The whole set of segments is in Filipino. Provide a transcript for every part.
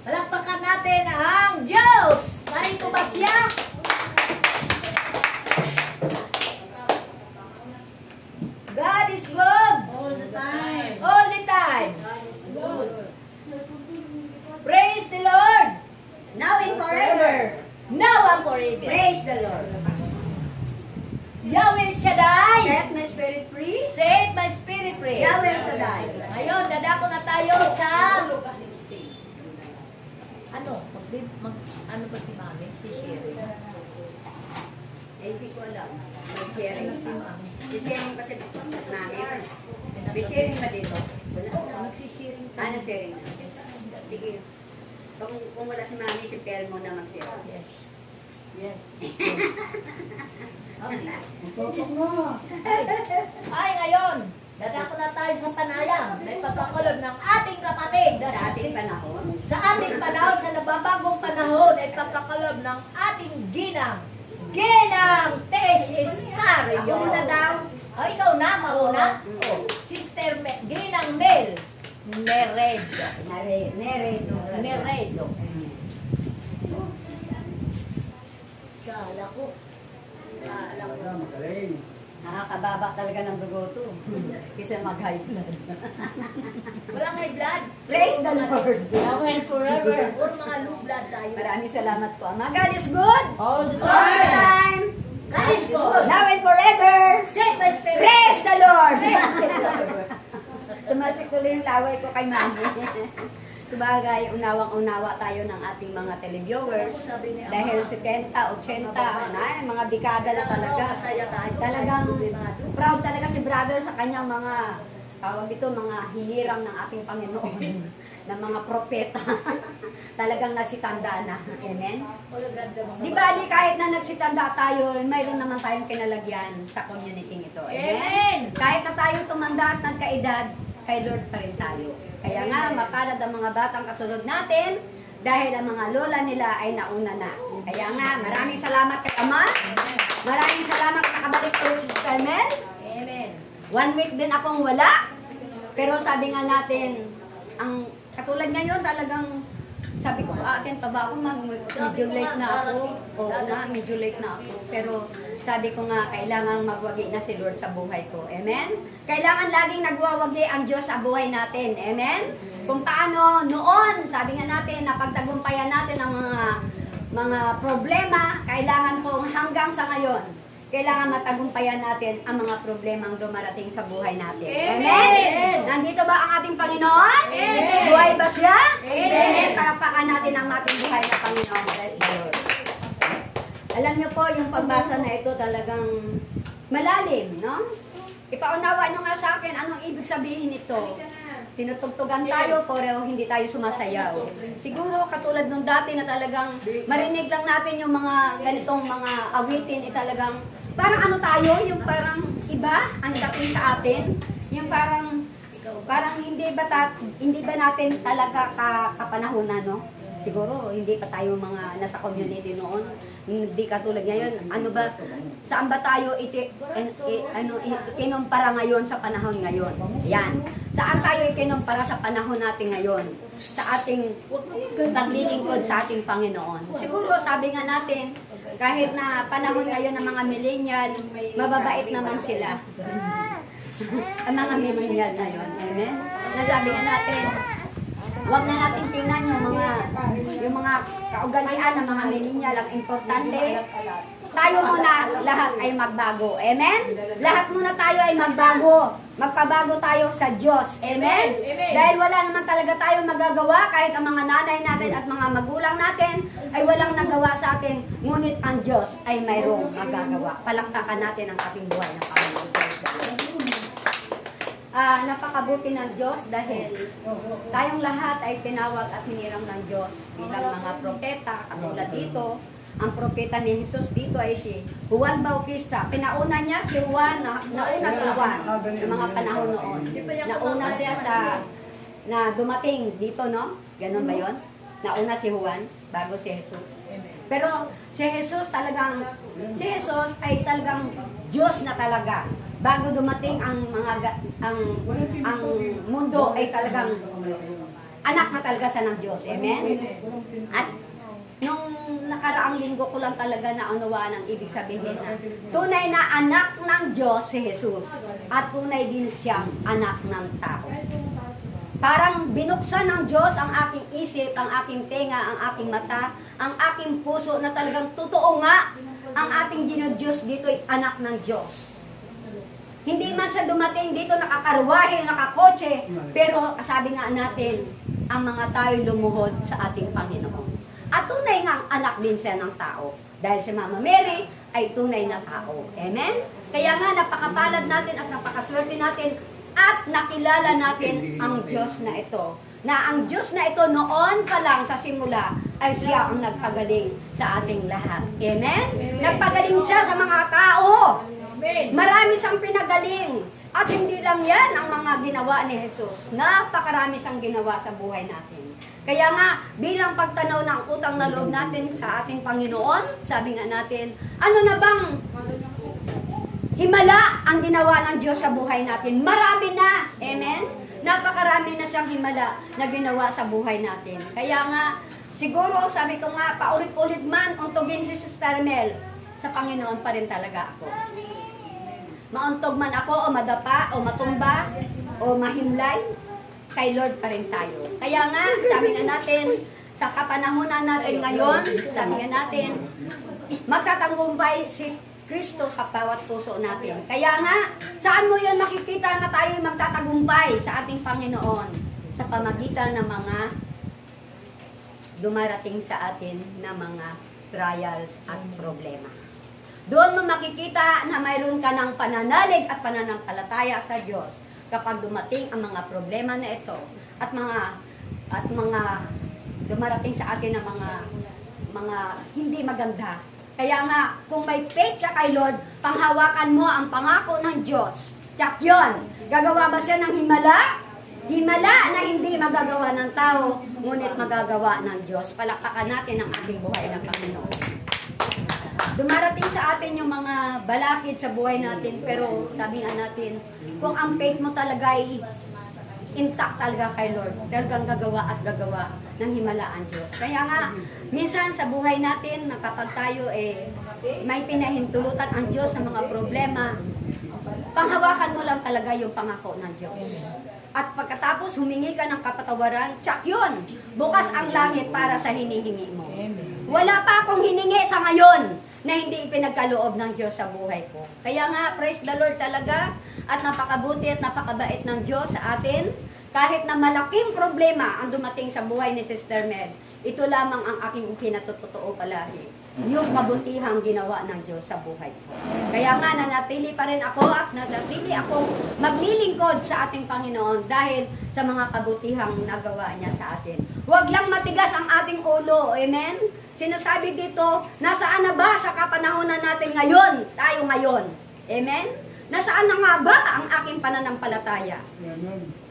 Palakpakan natin ang Diyos. Narito ba siya? God is good. All the time. All the time. Good. Praise the Lord. Now and forever. Now and forever. Praise the Lord. Yahweh Shaddai. Set my spirit free. Set my spirit free. Yahweh Shaddai. Ngayon, dadako na tayo sa... Ano ba si Mami? Si Sherry. Hindi ko alam. Sharing si Mami. Si-sharing kasi namin. May-sharing ba dito? Wala. Nagsisharing tayo. Ano sharing? Sige. Kung wala si Mami, si Pel mo na mag-share. Yes. Yes. Ay, ngayon, dadako na tayo sa panayam. May pagkakulog ng ating kapatid. Sa ating panahon. Sa ating panahon, sa nababagong panahon, ay pagkakulog ng ating ginang. Ginang Tess Iscario. Ako muna daw. O, ikaw na, mauna. Sister Ginang Mel Neredo. Neredo. Kala ko. Nakakababa talaga ng dugo to. Kasi mag-high blood. Walang high blood. Praise the Lord. Now and forever. Puro mga low blood tayo. Maraming salamat po, Ama. God is good. All the All the time. God is good. Now and forever. Set my spirit. Praise the Lord. Tumasik tuloy yung laway ko kay Mami. Sabagay, unawang-unawa tayo ng ating mga televiewers. Dahil 70, 80, mga dekada na talaga. Talagang proud talaga si brother sa kanyang mga, tawag dito, mga hinirang ng ating Panginoon. ng mga propeta. Talagang nagsitanda na. Amen? Di bali kahit na nagsitanda tayo, mayroon naman tayong kinalagyan sa community ito. Amen? Kahit na tayo tumanda at nagkaedad, kay Lord pa rin tayo. Kaya nga, mapalad ang mga batang kasunod natin dahil ang mga lola nila ay nauna na. Kaya nga, maraming salamat kay Ama. Maraming salamat nakabalik ulit si Sister Mel. Amen. 1 week din akong wala. Pero sabi nga natin, ang katulad ngayon talagang sabi ko, akin pa ba ako medyo late na ako. Oo nga, medyo late na ako. Pero sabi ko nga, kailangan magwagi na si Lord sa buhay ko. Amen? Kailangan laging nagwawagi ang Diyos sa buhay natin. Amen? Kung paano noon, sabi nga natin, napagtagumpayan natin ang mga problema, kailangan po hanggang sa ngayon, kailangan matagumpayan natin ang mga problemang dumarating sa buhay natin. Amen? Nandito ba ang ating Panginoon? Amen. Buhay ba siya? Amen. Palakpakan natin ang ating buhay na Panginoon. Bless the Lord. Alam niyo po, yung pagbasa na ito talagang malalim, no? Ipaunawa niyo nga sa akin, anong ibig sabihin nito? Tinutugtugan tayo, pero hindi tayo sumasayaw. Siguro, katulad nung dati na talagang marinig lang natin yung mga ganitong mga awitin, talagang parang ano tayo, yung parang iba ang dating sa atin, yung parang hindi ba natin talaga kapanahonan, no? Siguro, hindi pa tayo mga nasa community noon. Hindi katulad ngayon. Ano ba, saan ba tayo ikinumpara ngayon sa panahon ngayon? Yan. Saan tayo ikinumpara sa panahon natin ngayon? Sa ating paglilingkod sa ating Panginoon. Siguro, sabi nga natin, kahit na panahon ngayon ng mga millennial, mababait naman sila. Ang mga millennial ngayon. Amen? Nasabi nga natin, huwag na natin tingnan yung mga kaugalian ng mga millennial. Ang importante, tayo muna lahat ay magbago. Amen? Lahat muna tayo ay magbago. Magpabago tayo sa Diyos. Amen? Dahil wala naman talaga tayong magagawa kahit ang mga nanay natin at mga magulang natin ay walang nagawa sa atin. Ngunit ang Diyos ay mayroong magagawa. Palakpakan natin ang ating buhay ng Panginoon. Napakabuti ng Diyos dahil tayong lahat ay tinawag at hinirang ng Diyos bilang mga propeta. Katulad dito, ang propeta ni Jesus dito ay si Juan Bautista. Pinauna niya si Juan, nauna si Juan ng mga panahon noon. Nauna siya na dumating dito, no? Ganon ba yun? Nauna si Juan bago si Jesus. Pero si Jesus ay talagang Diyos na talaga. Bago dumating ang mundo ay talagang anak na talaga siya ng Diyos. Amen? At nung nakaraang linggo ko lang talaga naunawaan ang ibig sabihin na tunay na anak ng Diyos si Jesus at tunay din siyang anak ng tao. Parang binuksan ng Diyos ang aking isip, ang aking tenga, ang aking mata, ang aking puso na talagang totoo nga ang ating Diyos dito ay anak ng Diyos. Hindi man siya dumating dito nakakarwahe, nakakotse, pero sabi nga natin, ang mga tayo lumuhod sa ating Panginoon. At tunay nga ang anak din siya ng tao. Dahil si Mama Mary ay tunay na tao. Amen? Kaya nga napakapalad natin at napakaswerte natin at nakilala natin ang Diyos na ito. Na ang Diyos na ito noon pa lang sa simula ay siya ang nagpagaling sa ating lahat. Amen? Nagpagaling siya sa mga tao. Marami siyang pinagaling. At hindi lang yan ang mga ginawa ni Jesus. Napakarami siyang ginawa sa buhay natin. Kaya nga, bilang pagtanaw ng utang na loob natin sa ating Panginoon, sabi nga natin, ano na bang himala ang ginawa ng Diyos sa buhay natin? Marami na. Amen? Napakarami na siyang himala na ginawa sa buhay natin. Kaya nga, siguro, sabi ko nga, paulit-ulit man, untugin si Sister Mel, sa Panginoon pa rin talaga ako. Mauntog man ako, o madapa, o matumba, o mahimlay, kay Lord pa rin tayo. Kaya nga, sabi nga natin, sa kapanahunan natin ngayon, sabi nga natin, magtatanggungpay si Kristo sa bawat puso natin. Kaya nga, saan mo yun makikita na tayo magtatagumpay sa ating Panginoon? Sa pamagitan ng mga dumarating sa atin na mga trials at problema. Doon mo makikita na mayroon ka ng pananalig at pananampalataya sa Diyos kapag dumating ang mga problema na ito at mga dumarating sa atin ng mga hindi maganda. Kaya nga, kung may faith siya kay Lord, panghawakan mo ang pangako ng Diyos. Tsak yun. Gagawa ba siya ng himala? Himala na hindi magagawa ng tao, ngunit magagawa ng Diyos. Palakpakan natin ang ating buhay ng Panginoon. Dumarating sa atin yung mga balakid sa buhay natin, pero sabi nga natin, kung ang faith mo talaga ay intact talaga kay Lord, talagang gagawa at gagawa ng himala ang Diyos. Kaya nga, minsan sa buhay natin, na kapag tayo may pinahintulutan ang Diyos ng mga problema, panghawakan mo lang talaga yung pangako ng Diyos. At pagkatapos humingi ka ng kapatawaran, tsak yun, bukas ang langit para sa hinihingi mo. Wala pa akong hiningi sa ngayon na hindi ipinagkaloob ng Diyos sa buhay ko. Kaya nga, praise the Lord talaga, at napakabuti at napakabait ng Diyos sa atin. Kahit na malaking problema ang dumating sa buhay ni Sister Mel, ito lamang ang aking pinatutoo palagi. Yung kabutihang ginawa ng Diyos sa buhay ko. Kaya nga, nanatili pa rin ako at nanatili akong maglilingkod sa ating Panginoon dahil sa mga kabutihang nagawa niya sa atin. Huwag lang matigas ang ating ulo. Amen? Sinasabi dito, nasaan na ba sa kapanahonan natin ngayon? Tayo ngayon. Amen? Nasaan na nga ba ang aking pananampalataya?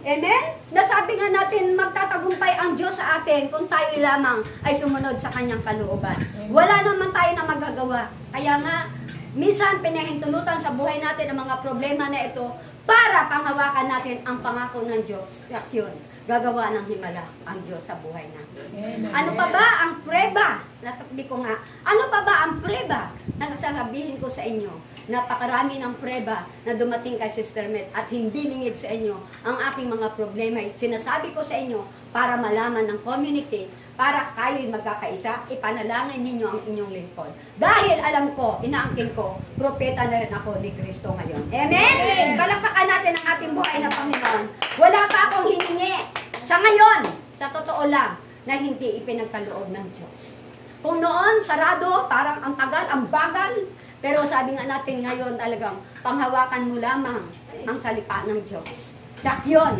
Amen? Nasabi nga natin, magtatagumpay ang Diyos sa atin kung tayo lamang ay sumunod sa kanyang kalooban. Wala naman tayo na magagawa. Kaya nga, minsan pinahintulutan sa buhay natin ang mga problema na ito para panghawakan natin ang pangako ng Diyos. Yun, gagawa ng himala ang Diyos sa buhay natin. Ano pa ba ang preba? Nasabi ko nga, ano pa ba ang preba? Nasasabihin ko sa inyo, napakarami ng preba na dumating kay Sister Met at hindi lingid sa inyo ang aking mga problema. Sinasabi ko sa inyo para malaman ng community, para kayo'y magkakaisa, ipanalangin ninyo ang inyong lingkod. Dahil alam ko, inaangkin ko, propeta na rin ako ni Kristo ngayon. Amen? Palakpakan natin ang ating buhay na Panginoon. Wala pa akong hiningi sa ngayon, sa totoo lang, na hindi ipinagkaloob ng Diyos. Kung noon, sarado, parang ang tagal, ang bagal, pero sabi nga natin ngayon talagang panghawakan mo lamang ang salita ng Diyos. Dak yun,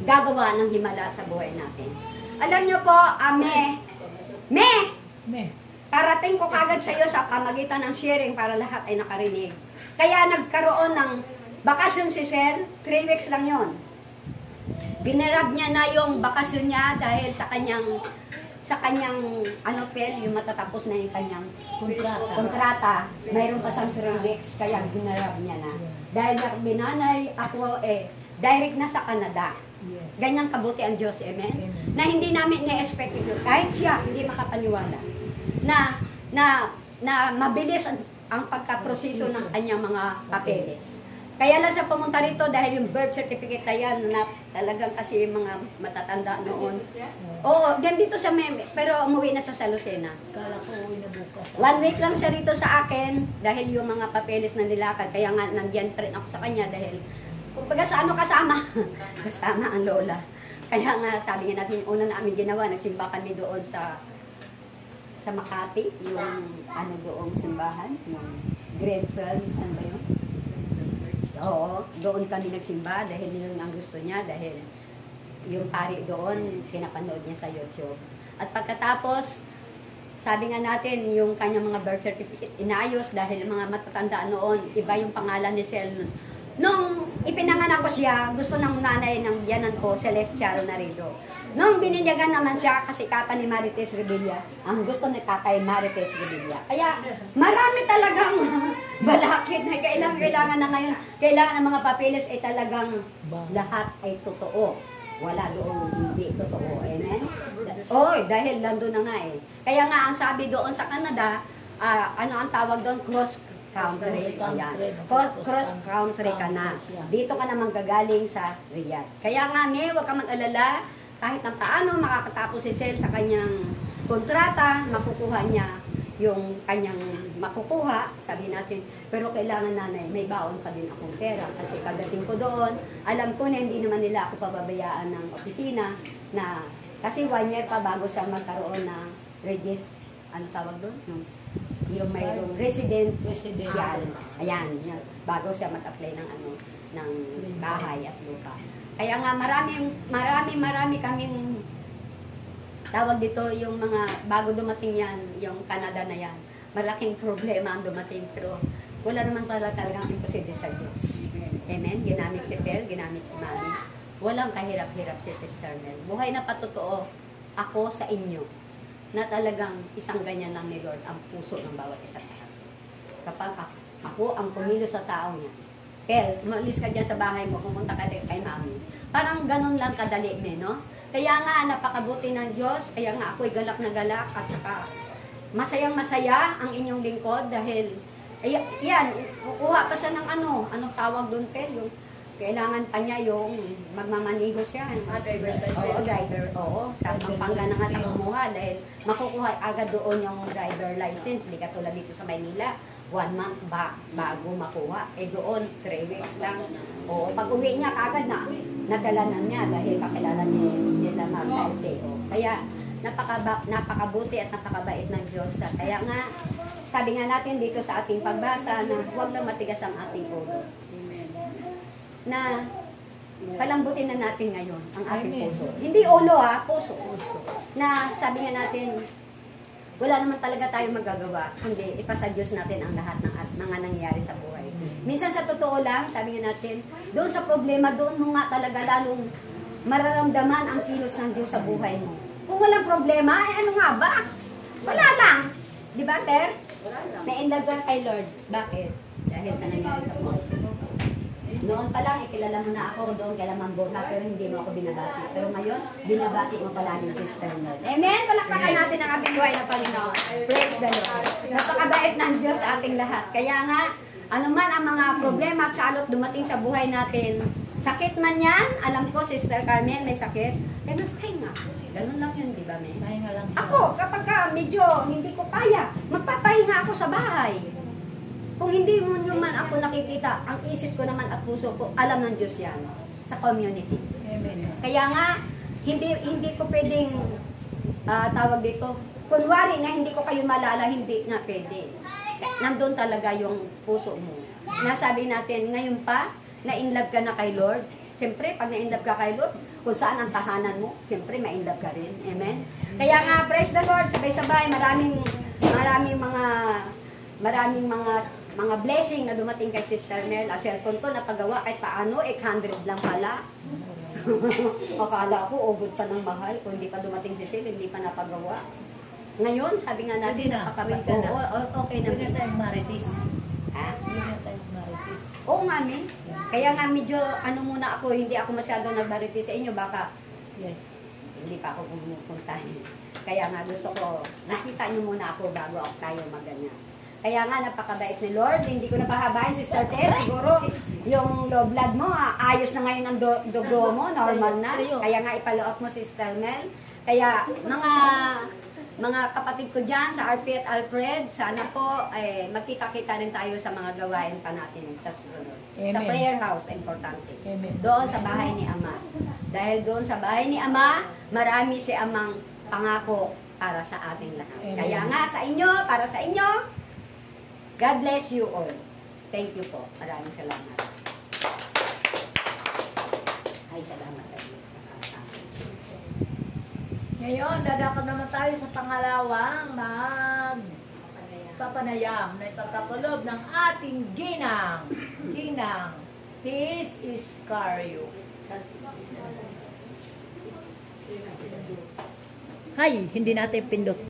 gagawa ng himala sa buhay natin. Alam niyo po, parating ko kagad sa iyo sa pamagitan ng sharing para lahat ay nakarinig. Kaya nagkaroon ng bakasyon si Sir, 3 weeks lang yon. Ginarab niya na yung bakasyon niya dahil sa kanyang yung matatapos na yung kanyang kontrata. Mayroon pa sang 3 weeks, kaya ginarab niya na. Dahil binanay ako direct na sa Canada. Yes. Ganyan kabuti ang Diyos, amen? Amen. Na hindi namin na-expect ito. Kahit siya, hindi makapaniwala. Na mabilis ang pagkaproseso ng kanyang mga papeles. Kaya lang siya pumunta rito dahil yung birth certificate na yan na talagang kasi mga matatanda noon. Oo, dito sa Meme, pero umuwi na sa Lucena. Kala ko uwi na bukas. 1 week lang siya rito sa akin dahil yung mga papeles na nilakad. Kaya nga nandiyan pa rin ako sa kanya dahil kumbaga sa ano kasama? Kasama ang lola. Kaya nga sabi nga natin, una na aming ginawa, nagsimba kami doon sa Makati, yung ano doong simbahan, yung grade 12, ano ba yun? Oo, doon kami nagsimba dahil yun ang gusto niya, dahil yung pari doon, pinapanood niya sa YouTube. At pagkatapos, sabi nga natin, yung kanyang mga birth certificate, inayos dahil mga matatanda noon, iba yung pangalan ni Sel. Nung ipinanganak ko siya, gusto ng nanay ng biyanan ko, Celestial Narido. Nung bininyagan naman siya, kasikatan ni Marites Revilla, ang gusto ni tatay Marites Revilla. Kaya marami talagang balakid na kailangan na ngayon. Kailangan ng mga papeles ay talagang lahat ay totoo. Wala doon hindi totoo. Amen? Oy, dahil lando na nga eh. Kaya nga ang sabi doon sa Canada, ano ang tawag doon? Cross country. Ayan. Cross country ka na. Dito ka naman gagaling sa Riyadh. Kaya nga, huwag ka mag-alala. Kahit ng paano makakatapos si Sel sa kanyang kontrata, makukuha niya yung kanyang makukuha, sabi natin, pero kailangan nanay, may baon pa din akong pera. Kasi pagdating ko doon, alam ko na hindi naman nila ako pababayaan ng opisina na, kasi 1 year pa bago siya magkaroon ng ano tawag doon? Yung mayroong residential. Ayan, bago siya mag-apply ng ng bahay at lupa. Kaya nga marami kaming tawag dito yung mga bago dumating yan, yung Canada na yan. Malaking problema ang dumating pero wala naman talagang imposible sa Diyos. Amen? Ginamit si Phil, ginamit si Mami. Walang kahirap-hirap si Sister Mel. Buhay na patotoo ako sa inyo na talagang isang ganyan lang ni Lord ang puso ng bawat isa sa atin. Kapag ako ang pumilo sa tao niya, Pel, umalis ka dyan sa bahay mo, pumunta ka din kay Mami. Parang ganun lang kadali, no? Kaya nga, napakabuti ng Diyos, kaya nga ako'y galak na galak, at saka masayang-masaya ang inyong lingkod dahil, yan, kukuha pa siya ng anong tawag doon, Pel, yung kailangan pa niya yung magmamanigo siya. Driver. Oo, sa Pampanga na nga sa kumuha dahil makukuha agad doon yung driver license. Hindi katulad dito sa Maynila, 1 month bago makuha. Doon, 3 weeks lang. Oo, pag uwi niya, agad na nadala na niya dahil kakilala nila sa LTO. Kaya, napakabuti at napakabait ng Diyos. Kaya nga, sabi nga natin dito sa ating pagbasa na huwag na matigas ang ating ulo. Na palambutin na natin ngayon ang ating puso. Hindi ulo puso. Na sabi nga natin, wala naman talaga tayong magagawa, kundi ipasa Diyos natin ang lahat ng mga nangyayari sa buhay. Minsan sa totoo lang, sabi nga natin, doon sa problema, doon mo nga talaga lalong mararamdaman ang kilos ng Diyos sa buhay mo. Kung walang problema, ano nga ba? Wala lang. Di ba, Ter? Na-inlove ka kay Lord. Bakit? Dahil sa nangyari sa buhay. Noon pa lang, ikilala mo na ako doon kay Lamambola, pero hindi mo ako binabati. Pero ngayon, binabati mo palagi Sister Lord. Amen? Palakpakan natin ang ating buhay na Panginoon. Praise the Lord. Napakabait ng Diyos sa ating lahat. Kaya nga, anuman ang mga problema at salot dumating sa buhay natin, sakit man yan, alam ko, Sister Carmen, may sakit, magpahinga. Ganun lang yun, di ba, May? Pahinga lang siya. Ako, kapag medyo hindi ko kaya, magpapahinga ako sa bahay. Kung hindi mo naman ako nakikita, ang isip ko naman at puso ko, alam ng Diyos yan sa community. Amen. Kaya nga, hindi ko pwedeng tawag dito, kunwari na hindi ko kayo malala, hindi na pwede. Nandun talaga yung puso mo. Nasabi natin, ngayon pa, na-inlove ka na kay Lord. Siyempre, pag na-inlove ka kay Lord, kung saan ang tahanan mo, siyempre, ma-inlove ka rin. Amen? Kaya nga, praise the Lord, sabay-sabay, maraming mga blessing na dumating kay Sister Mel. Cellphone ko napagawa kahit paano, 800 lang pala. Akala ko, ubod pa ng mahal. Kung hindi pa dumating si Sil, hindi pa napagawa. Ngayon, sabi nga natin, okay na. okay na. Pwede na tayong marites. Ha? Hindi na tayo maritis. Oo, mami. Kaya nga medyo, ano muna ako, hindi ako masyado nagbariti sa inyo. Baka, Yes. hindi pa ako pumupunta. Kaya nga gusto ko, nakita niyo muna ako bago ako tayo maganya. Kaya nga, napakabait ni Lord. Hindi ko napahabain, Sister Tess. Siguro, yung low blood mo, ayos na ngayon ang dugo mo, normal na. Kaya nga, ipaloot mo, Sister Mel. Kaya, mga kapatid ko dyan sa RP at Alfred, sana po, magkita-kita rin tayo sa mga gawain pa natin sa susunod. Sa Amen. prayer house, importante. Amen. Doon sa bahay ni Ama. Dahil doon sa bahay ni Ama, marami si Amang pangako para sa ating lahat. Amen. Kaya nga sa inyo, para sa inyo, God bless you all. Thank you po. Maraming salamat. Ay, salamat sa Diyos. Ngayon, dadakot naman tayo sa pangalawang papanayam na ipagkakulob ng ating ginang. Ginang, this is Cario. Hay, hindi natin pindot.